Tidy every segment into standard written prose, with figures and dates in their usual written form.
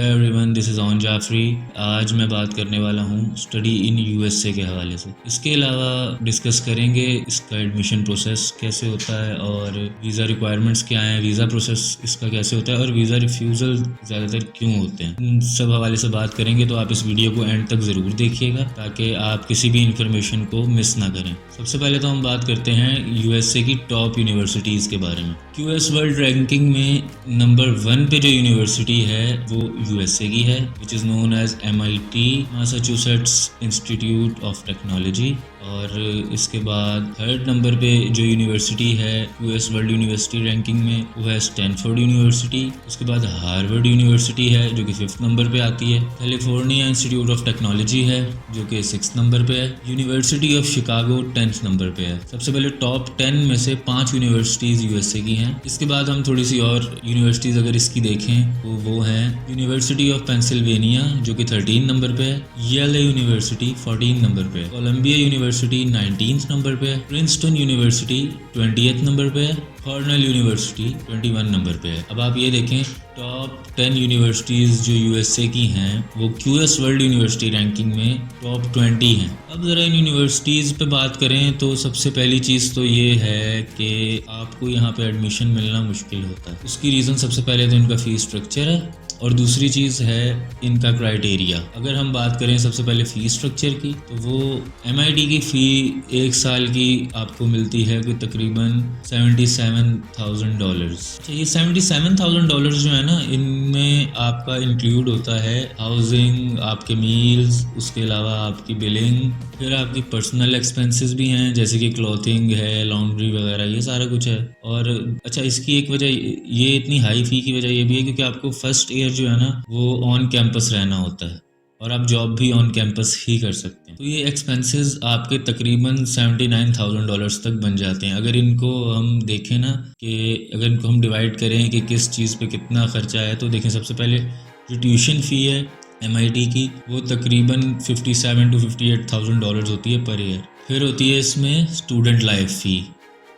Everyone, this is Aun Jafri. आज मैं बात करने वाला हूँ स्टडी इन यूएसए के हवाले से। इसके अलावा डिस्कस करेंगे इसका एडमिशन प्रोसेस कैसे होता है और वीज़ा रिक्वायरमेंट्स क्या हैं, वीज़ा प्रोसेस इसका कैसे होता है और वीज़ा रिफ्यूज़ल ज़्यादातर क्यों होते हैं। इन सब हवाले से बात करेंगे, तो आप इस वीडियो को एंड तक ज़रूर देखिएगा ताकि आप किसी भी इन्फॉर्मेशन को मिस ना करें। सबसे पहले तो हम बात करते हैं यूएसए की टॉप यूनिवर्सिटीज़ के बारे में। यूएस वर्ल्ड रैंकिंग में नंबर 1 पे जो यूनिवर्सिटी है वो यूएसए की है, which is known as MIT, Massachusetts Institute of Technology. और इसके बाद 3rd नंबर पे जो यूनिवर्सिटी है यूएस वर्ल्ड यूनिवर्सिटी रैंकिंग में वो है स्टैनफोर्ड यूनिवर्सिटी। उसके बाद हार्वर्ड यूनिवर्सिटी है जो कि 5th नंबर पे आती है। कैलिफोर्निया इंस्टीट्यूट ऑफ टेक्नोलॉजी है जो कि 6th नंबर पे है। University of Chicago 10th number पे है। सबसे पहले टॉप 10 में से 5 यूनिवर्सिटीज़ यूएसए की हैं। इसके बाद हम थोड़ी सी और यूनिवर्सिटीज़ अगर इसकी देखें तो वो हैं यूनिवर्सिटी ऑफ पेंसिल्वेनिया जो कि 13 नंबर पे है। येल यूनिवर्सिटी 14 नंबर पे है। कोलंबिया यूनिवर्सिटी 19th नंबर पे है। प्रिंसटन यूनिवर्सिटी 20th नंबर पे है। कॉर्नेल यूनिवर्सिटी 21 नंबर पे है। अब आप ये देखें, टॉप 10 यूनिवर्सिटीज़ जो यूएसए की हैं वो यूएस वर्ल्ड यूनिवर्सिटी रैंकिंग में टॉप 20 हैं। अब ज़रा इन यूनिवर्सिटीज़ पे बात करें तो सबसे पहली चीज़ तो ये है कि आपको यहाँ पे एडमिशन मिलना मुश्किल होता है। उसकी रीज़न सबसे पहले तो इनका फ़ीस स्ट्रक्चर है और दूसरी चीज़ है इनका क्राइटेरिया। अगर हम बात करें सबसे पहले फ़ीस स्ट्रक्चर की तो वो MIT की फ़ी 1 साल की आपको मिलती है कोई तकरीबन $77,000। ये $77,000 जो है ना, इनमें आपका इंक्लूड होता है हाउसिंग, आपके मील्स, उसके अलावा आपकी बिलिंग, फिर आपकी पर्सनल एक्सपेंसेस भी हैं जैसे कि क्लॉथिंग है, लॉन्ड्री वगैरह, ये सारा कुछ है। और अच्छा, इसकी एक वजह ये इतनी हाई फ़ी की वजह ये भी है क्योंकि आपको फर्स्ट ईयर जो है ना वो ऑन कैंपस रहना होता है और आप जॉब भी ऑन कैंपस ही कर सकते हैं। तो ये एक्सपेंसेस आपके तकरीबन $79,000 तक बन जाते हैं। अगर इनको हम देखें ना कि अगर इनको हम डिवाइड करें कि किस चीज़ पे कितना खर्चा है, तो देखें सबसे पहले जो ट्यूशन फ़ी है MIT की वो तकरीबन $57,000 to $58,000 होती है पर ईयर। फिर होती है इसमें स्टूडेंट लाइफ फ़ी।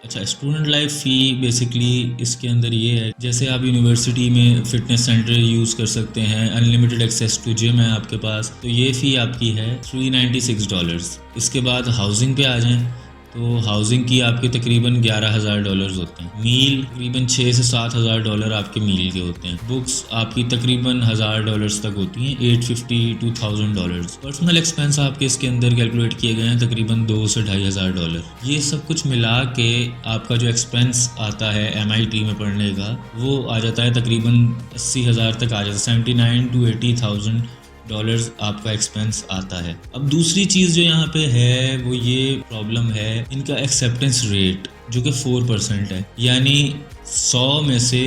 अच्छा, स्टूडेंट लाइफ फ़ी बेसिकली इसके अंदर ये है, जैसे आप यूनिवर्सिटी में फ़िटनेस सेंटर यूज़ कर सकते हैं, अनलिमिटेड एक्सेस टू जिम है आपके पास, तो ये फ़ी आपकी है $396। इसके बाद हाउसिंग पे आ जाएं तो हाउसिंग की आपके तकरीबन $11,000 होते हैं। मील तकरीबन $6,000 से $7,000 आपके मील के होते हैं। बुक्स आपकी तकरीबन $1,000 तक होती हैं, $850 to $1,000। पर्सनल एक्सपेंस आपके इसके अंदर कैलकुलेट किए गए हैं तकरीबन $2,000 से $2,500। ये सब कुछ मिला के आपका जो एक्सपेंस आता है MIT में पढ़ने का वो आ जाता है तकरीबन 80,000 तक आ जाता है। $79,000 to $80,000 आपका एक्सपेंस आता है। अब दूसरी चीज़ जो यहाँ पे है वो ये प्रॉब्लम है इनका एक्सेप्टेंस रेट जो कि 4% है, यानी 100 में से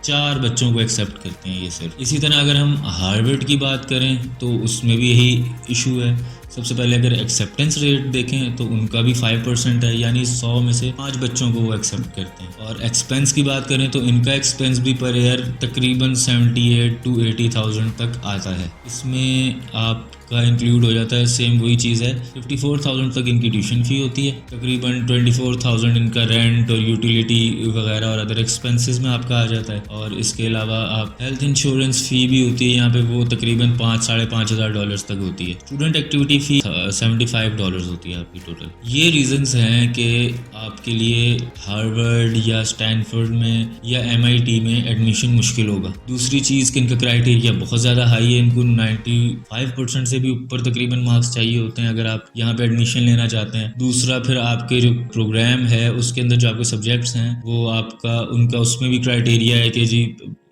4 बच्चों को एक्सेप्ट करते हैं ये सिर्फ। इसी तरह अगर हम हार्वर्ड की बात करें तो उसमें भी यही इशू है। सबसे पहले अगर एक्सेप्टेंस रेट देखें तो उनका भी 5% है, यानी 100 में से 5 बच्चों को वो एक्सेप्ट करते हैं। और एक्सपेंस की बात करें तो इनका एक्सपेंस भी पर ईयर तकरीबन 78,000 to 80,000 तक आता है। इसमें आपका इंक्लूड हो जाता है सेम वही चीज़ है, 54,000 तक इनकी ट्यूशन फ़ी होती है, तकरीबन 24,000 इनका रेंट और यूटिलिटी वगैरह और अदर एक्सपेंसेस में आपका आ जाता है। और इसके अलावा आप हेल्थ इंश्योरेंस फ़ी भी होती है यहाँ पे, वो तकरीबन $5,000-5,500 तक होती है। स्टूडेंट एक्टिविटी फ़ी $75 होती है आपकी टोटल। ये रीज़न्स हैं कि आपके लिए हार्वर्ड या स्टैनफोर्ड में या MIT में एडमिशन मुश्किल होगा। दूसरी चीज़ कि इनका क्राइटेरिया बहुत ज़्यादा हाई है, इनको 95% से भी ऊपर तकरीबन मार्क्स चाहिए होते हैं अगर आप यहाँ पे एडमिशन लेना चाहते हैं। दूसरा, फिर आपके जो प्रोग्राम है उसके अंदर जो आपके सब्जेक्ट्स हैं वो आपका उनका उसमें भी क्राइटेरिया है कि जी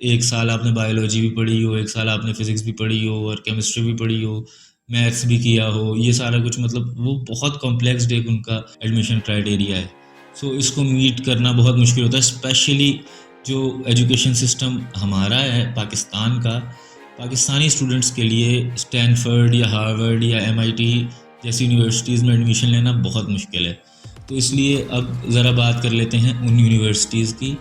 1 साल आपने बायोलॉजी भी पढ़ी हो, 1 साल आपने फिज़िक्स भी पढ़ी हो और केमिस्ट्री भी पढ़ी हो, मैथ्स भी किया हो, ये सारा कुछ, मतलब वो बहुत कॉम्प्लेक्स एक उनका एडमिशन क्राइटेरिया है। सो इसको मीट करना बहुत मुश्किल होता है, स्पेशली जो एजुकेशन सिस्टम हमारा है पाकिस्तान का। पाकिस्तानी स्टूडेंट्स के लिए स्टैनफोर्ड या हार्वर्ड या MIT जैसी यूनिवर्सिटीज़ में एडमिशन लेना बहुत मुश्किल है। तो इसलिए अब ज़रा बात कर लेते हैं उन यूनिवर्सिटीज़ की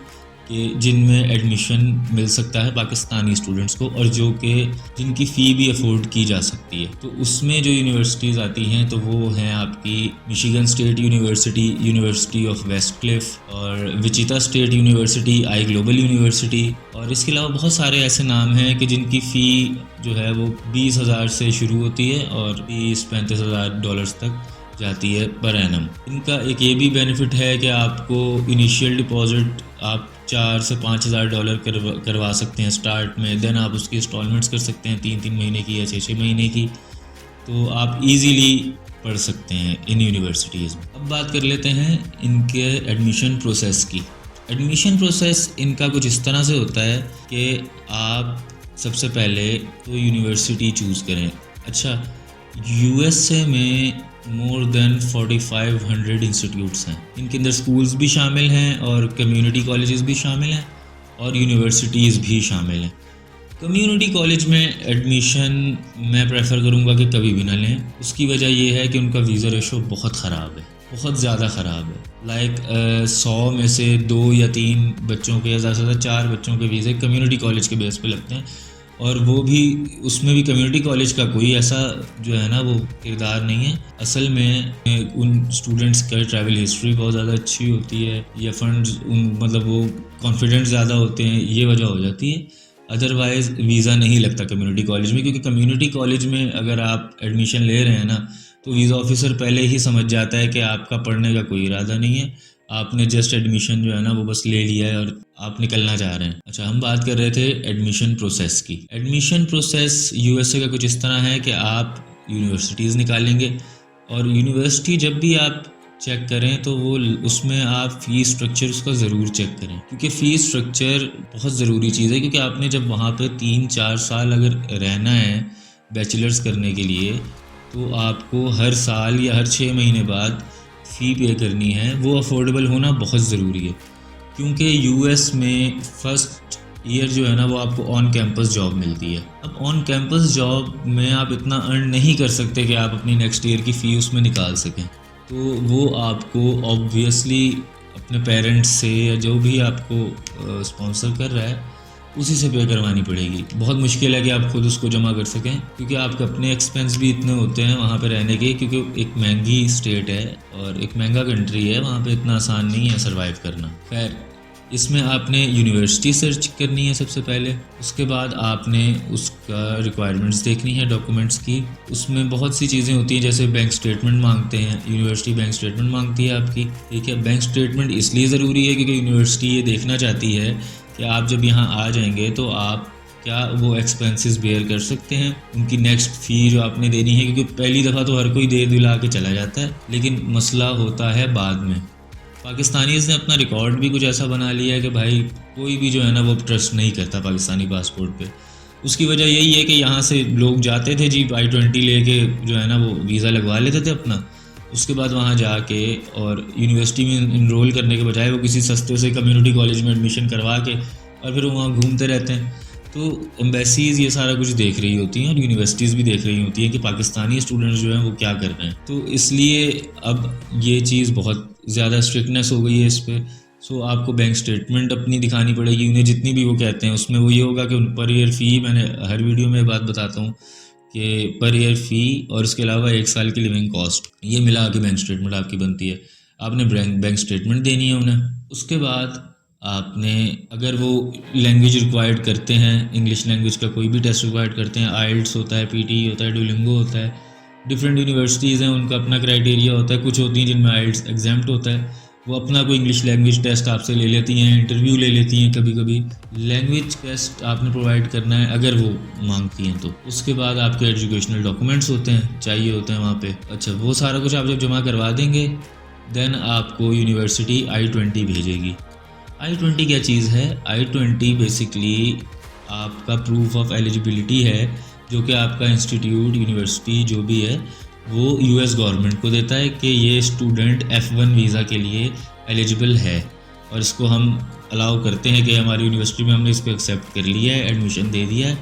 कि जिनमें एडमिशन मिल सकता है पाकिस्तानी स्टूडेंट्स को और जिनकी फ़ी भी अफोर्ड की जा सकती है। तो उसमें जो यूनिवर्सिटीज़ आती हैं तो वो हैं आपकी Michigan state university, university of West Cliff और Wichita state university, I global university, और इसके अलावा बहुत सारे ऐसे नाम हैं कि जिनकी फ़ी जो है वो 20,000 से शुरू होती है और 30-35,000 डॉलर्स तक जाती है पर एनम। इनका एक ये भी बेनिफिट है कि आपको इनिशियल डिपॉजिट आप 4 से 5,000 डॉलर करवा सकते हैं स्टार्ट में, देन आप उसकी इंस्टॉलमेंट्स कर सकते हैं 3-3 महीने की या 6-6 महीने की, तो आप इजीली पढ़ सकते हैं इन यूनिवर्सिटीज़ में। अब बात कर लेते हैं इनके एडमिशन प्रोसेस की। एडमिशन प्रोसेस इनका कुछ इस तरह से होता है कि आप सबसे पहले तो यूनिवर्सिटी चूज़ करें। अच्छा, यूएसए में मोर देन 4500 इंस्टीट्यूट्स हैं। इनके अंदर स्कूल्स भी शामिल हैं और कम्युनिटी कॉलेजेस भी शामिल हैं और यूनिवर्सिटीज़ भी शामिल हैं। कम्युनिटी कॉलेज में एडमिशन मैं प्रेफर करूँगा कि कभी भी ना लें। उसकी वजह ये है कि उनका वीज़ा रेशो बहुत ख़राब है, बहुत ज़्यादा ख़राब है। लाइक 100 में से 2 या 3 बच्चों के या ज़्यादा से ज़्यादा 4 बच्चों के वीज़े कम्युनिटी कॉलेज के बेस पे लगते हैं, और वो भी उसमें भी कम्युनिटी कॉलेज का कोई ऐसा जो है ना वो किरदार नहीं है। असल में उन स्टूडेंट्स का ट्रैवल हिस्ट्री बहुत ज़्यादा अच्छी होती है या फंड्स मतलब वो कॉन्फिडेंट ज़्यादा होते हैं, ये वजह हो जाती है। अदरवाइज़ वीज़ा नहीं लगता कम्युनिटी कॉलेज में, क्योंकि कम्युनिटी कॉलेज में अगर आप एडमिशन ले रहे हैं ना तो वीज़ा ऑफिसर पहले ही समझ जाता है कि आपका पढ़ने का कोई इरादा नहीं है, आपने जस्ट एडमिशन जो है ना वो बस ले लिया है और आप निकलना चाह रहे हैं। अच्छा, हम बात कर रहे थे एडमिशन प्रोसेस की। एडमिशन प्रोसेस यूएसए का कुछ इस तरह है कि आप यूनिवर्सिटीज़ निकालेंगे और यूनिवर्सिटी जब भी आप चेक करें तो वो उसमें आप फ़ीस स्ट्रक्चर उसका ज़रूर चेक करें, क्योंकि फ़ीस स्ट्रक्चर बहुत ज़रूरी चीज़ है। क्योंकि आपने जब वहाँ पे 3-4 साल अगर रहना है बैचलर्स करने के लिए तो आपको हर साल या हर 6 महीने बाद फ़ी पे करनी है। वो अफोर्डेबल होना बहुत ज़रूरी है, क्योंकि यूएस में फ़र्स्ट ईयर जो है ना वो आपको ऑन कैंपस जॉब मिलती है। अब ऑन कैंपस जॉब में आप इतना अर्न नहीं कर सकते कि आप अपनी नेक्स्ट ईयर की फ़ी उसमें निकाल सकें, तो वो आपको ऑब्वियसली अपने पेरेंट्स से या जो भी आपको स्पॉन्सर कर रहा है उसी से पे करवानी पड़ेगी। बहुत मुश्किल है कि आप खुद उसको जमा कर सकें, क्योंकि आपके अपने एक्सपेंस भी इतने होते हैं वहाँ पे रहने के, क्योंकि एक महंगी स्टेट है और एक महंगा कंट्री है, वहाँ पे इतना आसान नहीं है सर्वाइव करना। खैर, इसमें आपने यूनिवर्सिटी सर्च करनी है सबसे पहले, उसके बाद आपने उसका रिक्वायरमेंट्स देखनी है डॉक्यूमेंट्स की। उसमें बहुत सी चीज़ें होती हैं, जैसे बैंक स्टेटमेंट मांगते हैं, यूनिवर्सिटी बैंक स्टेटमेंट मांगती है आपकी, ठीक है। बैंक स्टेटमेंट इसलिए ज़रूरी है क्योंकि यूनिवर्सिटी ये देखना चाहती है कि आप जब यहाँ आ जाएंगे तो आप क्या वो एक्सपेंसेस बेयर कर सकते हैं, उनकी नेक्स्ट फ़ी जो आपने देनी है, क्योंकि पहली दफ़ा तो हर कोई दे दिला के चला जाता है, लेकिन मसला होता है बाद में। पाकिस्तानीज़ ने अपना रिकॉर्ड भी कुछ ऐसा बना लिया है कि भाई कोई भी जो है ना वो ट्रस्ट नहीं करता पाकिस्तानी पासपोर्ट पे। उसकी वजह यही है कि यहाँ से लोग जाते थे जी I-20 लेके जो है ना वो वीज़ा लगवा लेते थे अपना, उसके बाद वहाँ जाके और यूनिवर्सिटी में इनरोल करने के बजाय वो किसी सस्ते से कम्युनिटी कॉलेज में एडमिशन करवा के और फिर वो वहाँ घूमते रहते हैं। तो एम्बेसीज़ ये सारा कुछ देख रही होती हैं और यूनिवर्सिटीज़ भी देख रही होती हैं कि पाकिस्तानी स्टूडेंट्स जो हैं वो क्या कर रहे हैं। तो इसलिए अब ये चीज़ बहुत ज़्यादा स्ट्रिक्टनेस हो गई है इस पर। सो आपको बैंक स्टेटमेंट अपनी दिखानी पड़ेगी उन्हें, जितनी भी वो कहते हैं उसमें वो ये होगा कि उन पर ईयर फ़ी, मैंने हर वीडियो में बात बताता हूँ कि पर ईयर फ़ी और इसके अलावा 1 साल की लिविंग कॉस्ट, ये मिला के बैंक स्टेटमेंट आपकी बनती है। आपने बैंक स्टेटमेंट देनी है उन्हें। उसके बाद आपने, अगर वो लैंग्वेज रिक्वायर्ड करते हैं, इंग्लिश लैंग्वेज का कोई भी टेस्ट रिक्वायर्ड करते हैं, आइल्ट्स होता है, पीटी होता है, डुओलिंगो होता है, डिफरेंट यूनिवर्सिटीज़ हैं उनका अपना क्राइटेरिया होता है। कुछ होती हैं जिनमें आइल्ट्स एग्जाम्प्ट होता है, वो अपना कोई इंग्लिश लैंग्वेज टेस्ट आपसे ले लेती हैं, इंटरव्यू ले लेती हैं, कभी कभी लैंग्वेज टेस्ट आपने प्रोवाइड करना है अगर वो मांगती हैं तो। उसके बाद आपके एजुकेशनल डॉक्यूमेंट्स होते हैं, चाहिए होते हैं वहाँ पे। अच्छा, वो सारा कुछ आप जब जमा करवा देंगे देन आपको यूनिवर्सिटी I-20 भेजेगी। I-20 क्या चीज़ है? I-20 बेसिकली आपका प्रूफ ऑफ एलिजिबिलिटी है, जो कि आपका इंस्टीट्यूट, यूनिवर्सिटी जो भी है वो यूएस गवर्नमेंट को देता है कि ये स्टूडेंट F1 वीज़ा के लिए एलिजिबल है, और इसको हम अलाउ करते हैं कि हमारी यूनिवर्सिटी में हमने इसको एक्सेप्ट कर लिया है, एडमिशन दे दिया है,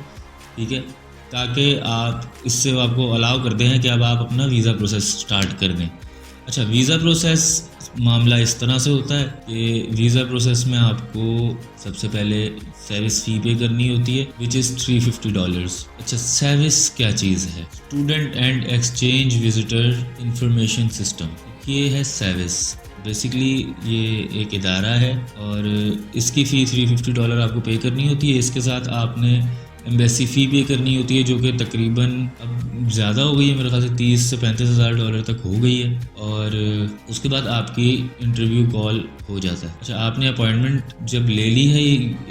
ठीक है, ताकि आप इससे आपको अलाउ करते हैं कि अब आप अपना वीज़ा प्रोसेस स्टार्ट कर दें। अच्छा, वीज़ा प्रोसेस मामला इस तरह से होता है कि वीज़ा प्रोसेस में आपको सबसे पहले सर्विस फ़ी पे करनी होती है विच इज़ $350। अच्छा, सर्विस क्या चीज़ है? Student and exchange visitor information system, ये है सर्विस। बेसिकली ये एक इदारा है और इसकी फ़ी $350 आपको पे करनी होती है। इसके साथ आपने एम्बेसी फ़ी पे करनी होती है जो कि तकरीबन अब ज़्यादा हो गई है, मेरे ख्याल से $30,000 से $35,000 तक हो गई है। और उसके बाद आपकी इंटरव्यू कॉल हो जाता है। अच्छा, आपने अपॉइंटमेंट जब ले ली है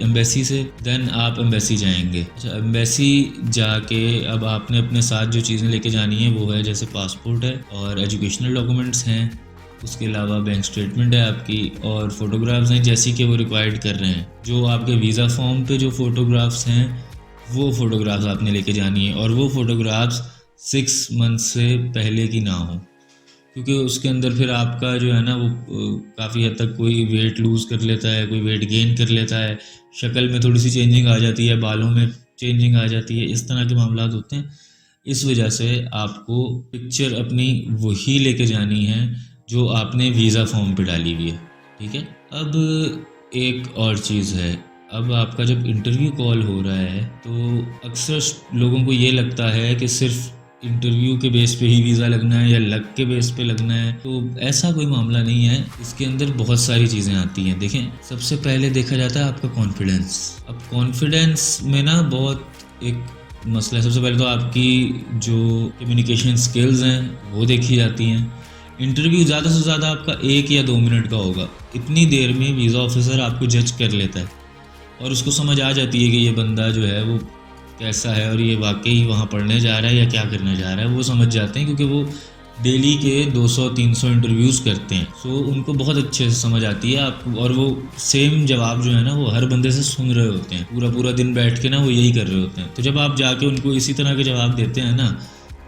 एम्बेसी से, देन आप एम्बेसी जाएंगे। अच्छा, एम्बेसी जाके अब आपने अपने साथ जो चीज़ें लेके जानी है वो है जैसे पासपोर्ट है और एजुकेशनल डॉक्यूमेंट्स हैं, उसके अलावा बैंक स्टेटमेंट है आपकी और फ़ोटोग्राफ्स हैं जैसी कि वो रिक्वायर्ड कर रहे हैं। जो आपके वीज़ा फॉर्म पे जो फ़ोटोग्राफ्स हैं वो फ़ोटोग्राफ्स आपने लेके जानी है और वो फ़ोटोग्राफ्स 6 मंथ से पहले की ना हो, क्योंकि उसके अंदर फिर आपका जो है ना वो काफ़ी हद तक कोई वेट लूज़ कर लेता है, कोई वेट गेन कर लेता है, शक्ल में थोड़ी सी चेंजिंग आ जाती है, बालों में चेंजिंग आ जाती है, इस तरह के मामला होते हैं। इस वजह से आपको पिक्चर अपनी वही लेके जानी है जो आपने वीज़ा फॉर्म पे डाली हुई है, ठीक है। अब एक और चीज़ है, अब आपका जब इंटरव्यू कॉल हो रहा है तो अक्सर लोगों को ये लगता है कि सिर्फ इंटरव्यू के बेस पे ही वीज़ा लगना है या लक के बेस पे लगना है, तो ऐसा कोई मामला नहीं है। इसके अंदर बहुत सारी चीज़ें आती हैं। देखें, सबसे पहले देखा जाता है आपका कॉन्फिडेंस। अब कॉन्फिडेंस में ना बहुत एक मसला है। सबसे पहले तो आपकी जो कम्युनिकेशन स्किल्स हैं वो देखी जाती हैं। इंटरव्यू ज़्यादा से ज़्यादा आपका 1 या 2 मिनट का होगा। इतनी देर में वीज़ा ऑफिसर आपको जज कर लेता है और उसको समझ आ जाती है कि ये बंदा जो है वो कैसा है और ये वाकई वहाँ पढ़ने जा रहा है या क्या करने जा रहा है। वो समझ जाते हैं क्योंकि वो डेली के 200-300 इंटरव्यूज़ करते हैं, सो उनको बहुत अच्छे से समझ आती है आप। और वो सेम जवाब जो है ना वो हर बंदे से सुन रहे होते हैं, पूरा पूरा दिन बैठ के ना वो यही कर रहे होते हैं। तो जब आप जाके उनको इसी तरह के जवाब देते हैं ना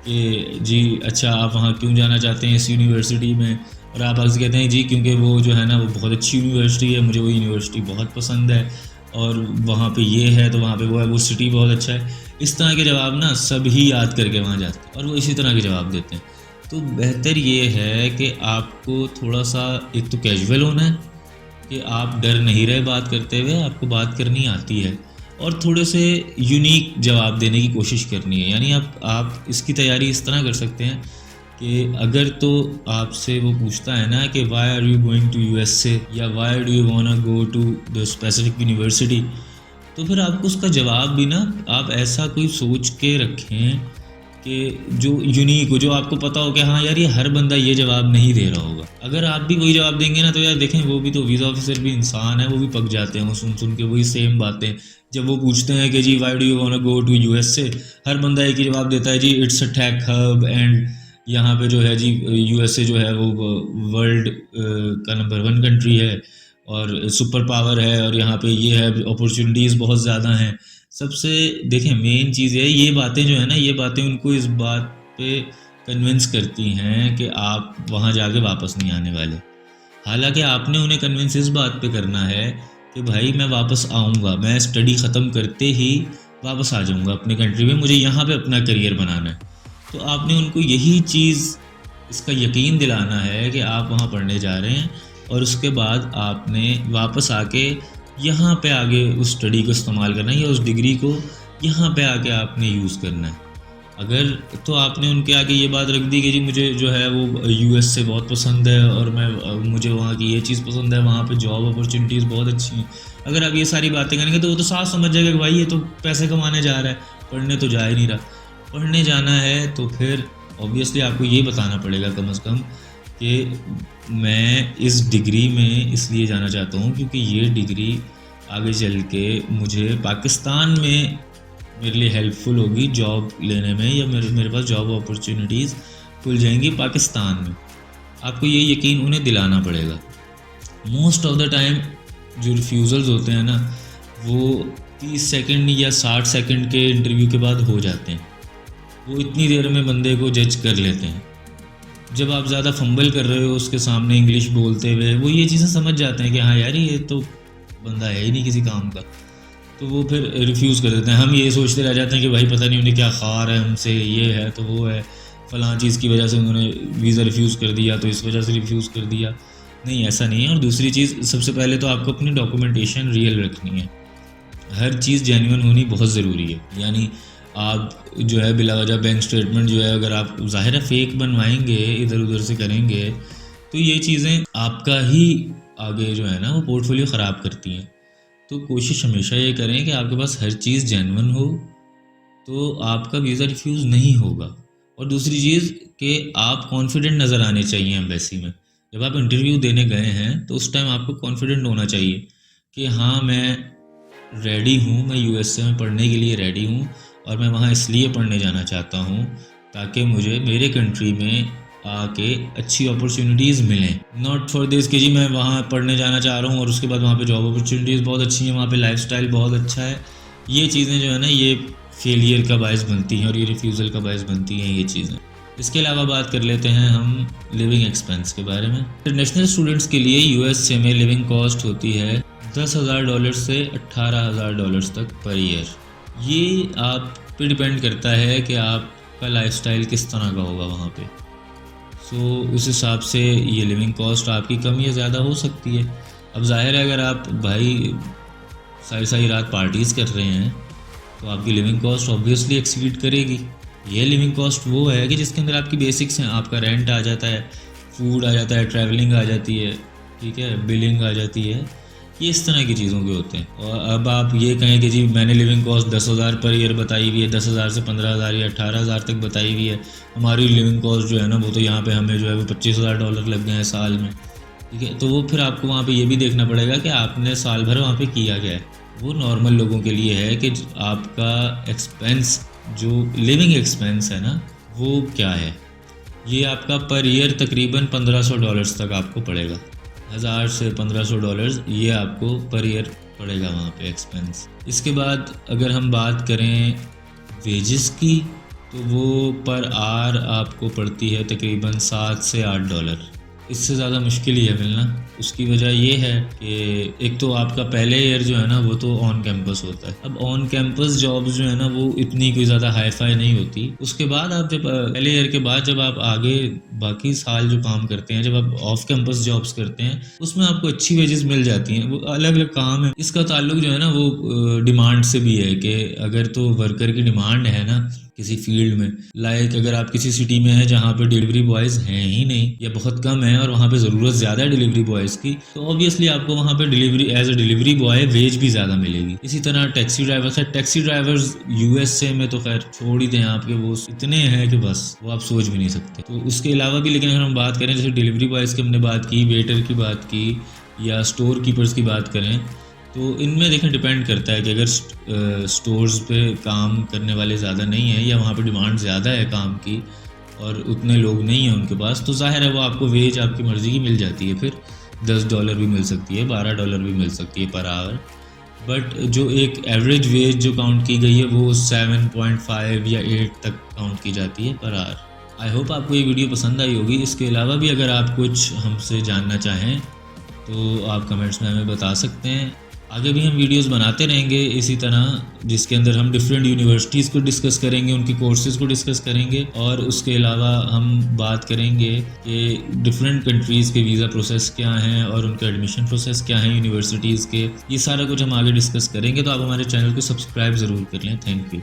कि जी अच्छा आप वहाँ क्यों जाना चाहते हैं इस यूनिवर्सिटी में, और आप आज कहते हैं जी क्योंकि वो जो है ना वो बहुत अच्छी यूनिवर्सिटी है, मुझे वो यूनिवर्सिटी बहुत पसंद है और वहाँ पे ये है तो वहाँ पे वो है, वो सिटी बहुत अच्छा है। इस तरह के जवाब ना सभी याद करके वहाँ जाते हैं और वो इसी तरह के जवाब देते हैं। तो बेहतर ये है कि आपको थोड़ा सा एक तो कैजुअल होना है कि आप डर नहीं रहे बात करते हुए, आपको बात करनी आती है और थोड़े से यूनिक जवाब देने की कोशिश करनी है। यानी आप इसकी तैयारी इस तरह कर सकते हैं कि अगर तो आपसे वो पूछता है ना कि why are you going to USA या why do you wanna go to the specific university, तो फिर आपको उसका जवाब भी ना आप ऐसा कोई सोच के रखें कि जो यूनिक हो, जो आपको पता हो कि हाँ यार ये हर बंदा ये जवाब नहीं दे रहा होगा। अगर आप भी वही जवाब देंगे ना तो यार देखें वो भी तो वीज़ा ऑफिसर भी इंसान है, वो भी पक जाते हैं वो सुन के वही सेम बातें। जब वो पूछते हैं कि जी why do you wanna go to USA, हर बंदा एक ही जवाब देता है जी it's a tech hub and यहाँ पे जो है जी USA जो है वो वर्ल्ड का नंबर 1 कंट्री है और सुपर पावर है और यहाँ पे ये है, अपॉर्चुनिटीज़ बहुत ज़्यादा हैं। सबसे देखें मेन चीज़ है ये बातें जो है ना, ये बातें उनको इस बात पे कन्विंस करती हैं कि आप वहाँ जाके वापस नहीं आने वाले। हालांकि आपने उन्हें कन्विंस इस बात पे करना है कि भाई मैं वापस आऊँगा, मैं स्टडी ख़त्म करते ही वापस आ जाऊँगा अपने कंट्री में, मुझे यहाँ पे अपना करियर बनाना है। तो आपने उनको यही चीज़ इसका यकीन दिलाना है कि आप वहाँ पढ़ने जा रहे हैं और उसके बाद आपने वापस आके यहाँ पे आगे उस स्टडी को इस्तेमाल करना है या उस डिग्री को यहाँ पे आके आपने यूज़ करना है। अगर तो आपने उनके आगे ये बात रख दी कि जी मुझे जो है वो US से बहुत पसंद है और मुझे वहाँ की ये चीज़ पसंद है, वहाँ पे जॉब अपॉर्चुनिटीज़ बहुत अच्छी हैं। अगर आप ये सारी बातें करेंगे तो वो तो साफ समझ जाएगा कि भाई ये तो पैसे कमाने जा रहा है, पढ़ने तो जा ही नहीं रहा। पढ़ने जाना है तो फिर ऑब्वियसली आपको ये बताना पड़ेगा कम से कम कि मैं इस डिग्री में इसलिए जाना चाहता हूँ क्योंकि ये डिग्री आगे चल के मुझे पाकिस्तान में मेरे लिए हेल्पफुल होगी जॉब लेने में, या मेरे पास जॉब अपॉर्चुनिटीज़ खुल जाएंगी पाकिस्तान में। आपको ये यकीन उन्हें दिलाना पड़ेगा। मोस्ट ऑफ द टाइम जो रिफ्यूज़ल्स होते हैं ना वो 30 सेकंड या 60 सेकंड के इंटरव्यू के बाद हो जाते हैं। वो इतनी देर में बंदे को जज कर लेते हैं। जब आप ज़्यादा फंबल कर रहे हो उसके सामने इंग्लिश बोलते हुए, वो ये चीज़ें समझ जाते हैं कि हाँ यार ये तो बंदा है ही नहीं किसी काम का, तो वो फिर रिफ्यूज़ कर देते हैं। हम ये सोचते रह जाते हैं कि भाई पता नहीं उन्हें क्या ख़ार है हमसे, ये है तो वो है। फ़लाँ चीज़ की वजह से उन्होंने वीज़ा रिफ्यूज़ कर दिया तो इस वजह से रिफ्यूज़ कर दिया। नहीं, ऐसा नहीं है। और दूसरी चीज़, सबसे पहले तो आपको अपनी डॉक्यूमेंटेशन रियल रखनी है। हर चीज़ जेन्युइन होनी बहुत ज़रूरी है। यानी आप जो है बिला वजह बैंक स्टेटमेंट जो है अगर आप ज़ाहिर है फेक बनवाएंगे, इधर उधर से करेंगे, तो ये चीज़ें आपका ही आगे जो है ना वो पोर्टफोलियो ख़राब करती हैं। तो कोशिश हमेशा ये करें कि आपके पास हर चीज़ जेन्युइन हो, तो आपका वीज़ा रिफ्यूज़ नहीं होगा। और दूसरी चीज़ कि आप कॉन्फिडेंट नज़र आने चाहिए एम्बेसी में। जब आप इंटरव्यू देने गए हैं तो उस टाइम आपको कॉन्फिडेंट होना चाहिए कि हाँ, मैं रेडी हूँ, मैं यूएसए में पढ़ने के लिए रेडी हूँ और मैं वहाँ इसलिए पढ़ने जाना चाहता हूँ ताकि मुझे मेरे कंट्री में आके अच्छी अपॉर्चुनिटीज़ मिलें। नॉट फॉर दिस कि जी मैं वहाँ पढ़ने जाना चाह रहा हूँ और उसके बाद वहाँ पे जॉब अपॉर्चुनिटीज़ बहुत अच्छी हैं, वहाँ पे लाइफस्टाइल बहुत अच्छा है। ये चीज़ें जो है ना ये फेलियर का बायस बनती हैं और ये रिफ्यूज़ल का बायस बनती हैं ये चीज़ें। इसके अलावा बात कर लेते हैं हम लिविंग एक्सपेंस के बारे में। इंटरनेशनल स्टूडेंट्स के लिए यूएसए में लिविंग कॉस्ट होती है $10,000 से $18,000 तक पर ईयर। ये आप पे डिपेंड करता है कि आपका लाइफस्टाइल किस तरह का होगा वहाँ पे। सो उस हिसाब से ये लिविंग कॉस्ट आपकी कम या ज़्यादा हो सकती है। अब जाहिर है अगर आप भाई सारी रात पार्टीज़ कर रहे हैं तो आपकी लिविंग कॉस्ट ऑब्वियसली एक्सीड करेगी। ये लिविंग कॉस्ट वो है कि जिसके अंदर आपकी बेसिक्स हैं, आपका रेंट आ जाता है, फूड आ जाता है, ट्रैवलिंग आ जाती है, ठीक है, बिलिंग आ जाती है, ये इस तरह की चीज़ों के होते हैं। और अब आप ये कहें कि जी मैंने लिविंग कॉस्ट 10,000 पर ईयर बताई हुई है, 10,000 से 15,000 या 18,000 तक बताई हुई है, हमारी लिविंग कॉस्ट जो है ना वो तो यहाँ पे हमें जो है वो $25,000 लग गए हैं साल में, ठीक है। तो वो फिर आपको वहाँ पे ये भी देखना पड़ेगा कि आपने साल भर वहाँ पे किया क्या है। वो नॉर्मल लोगों के लिए है कि आपका एक्सपेंस जो लिविंग एक्सपेंस है ना वो क्या है। ये आपका पर ईयर तकरीबन $1,500 तक आपको पड़ेगा। 1,000 से $1,500 ये आपको पर ईयर पड़ेगा वहाँ पे एक्सपेंस। इसके बाद अगर हम बात करें वेजेस की तो वो पर आवर आपको पड़ती है तकरीबन $7 से $8। इससे ज़्यादा मुश्किल ही है मिलना। उसकी वजह ये है कि एक तो आपका पहले ईयर जो है ना वो तो ऑन कैंपस होता है। अब ऑन कैंपस जॉब्स जो है ना वो इतनी कोई ज़्यादा हाई फाई नहीं होती। उसके बाद आप जब पहले ईयर के बाद जब आप आगे बाकी साल जो काम करते हैं, जब आप ऑफ कैंपस जॉब्स करते हैं, उसमें आपको अच्छी वेजेस मिल जाती हैं। वो अलग अलग काम है। इसका ताल्लुक जो है ना वो डिमांड से भी है कि अगर तो वर्कर की डिमांड है ना किसी फील्ड में, लाइक अगर आप किसी सिटी में हैं जहाँ पे डिलीवरी बॉयज़ हैं ही नहीं या बहुत कम है और वहाँ पे ज़रूरत ज़्यादा है डिलीवरी बॉयज़ की, तो ऑब्वियसली आपको वहाँ पे delivery as a delivery boy wages भी ज़्यादा मिलेगी। इसी तरह टैक्सी ड्राइवर्स है, टैक्सी ड्राइवर्स यूएसए में तो खैर छोड़ ही दें, आपके वो इतने हैं कि बस वो आप सोच भी नहीं सकते। तो उसके अलावा भी लेकिन अगर हम बात करें जैसे डिलीवरी बॉयज़ की हमने बात की, वेटर की बात की या स्टोर कीपर्स की बात करें, तो इनमें देखें डिपेंड करता है कि अगर स्टोर्स पे काम करने वाले ज़्यादा नहीं हैं या वहाँ पे डिमांड ज़्यादा है काम की और उतने लोग नहीं हैं उनके पास, तो ज़ाहिर है वो आपको वेज आपकी मर्ज़ी की मिल जाती है। फिर $10 भी मिल सकती है, $12 भी मिल सकती है पर आवर। बट जो एक एवरेज वेज जो काउंट की गई है वो 7.5 या 8 तक काउंट की जाती है पर आवर। आई होप आपको ये वीडियो पसंद आई होगी। इसके अलावा भी अगर आप कुछ हमसे जानना चाहें तो आप कमेंट्स में हमें बता सकते हैं। आगे भी हम वीडियोस बनाते रहेंगे इसी तरह, जिसके अंदर हम डिफरेंट यूनिवर्सिटीज़ को डिस्कस करेंगे, उनकी कोर्सेज़ को डिस्कस करेंगे और उसके अलावा हम बात करेंगे कि डिफरेंट कंट्रीज़ के वीज़ा प्रोसेस क्या हैं और उनका एडमिशन प्रोसेस क्या है यूनिवर्सिटीज़ के। ये सारा कुछ हम आगे डिस्कस करेंगे। तो आप हमारे चैनल को सब्सक्राइब ज़रूर कर लें। Thank you.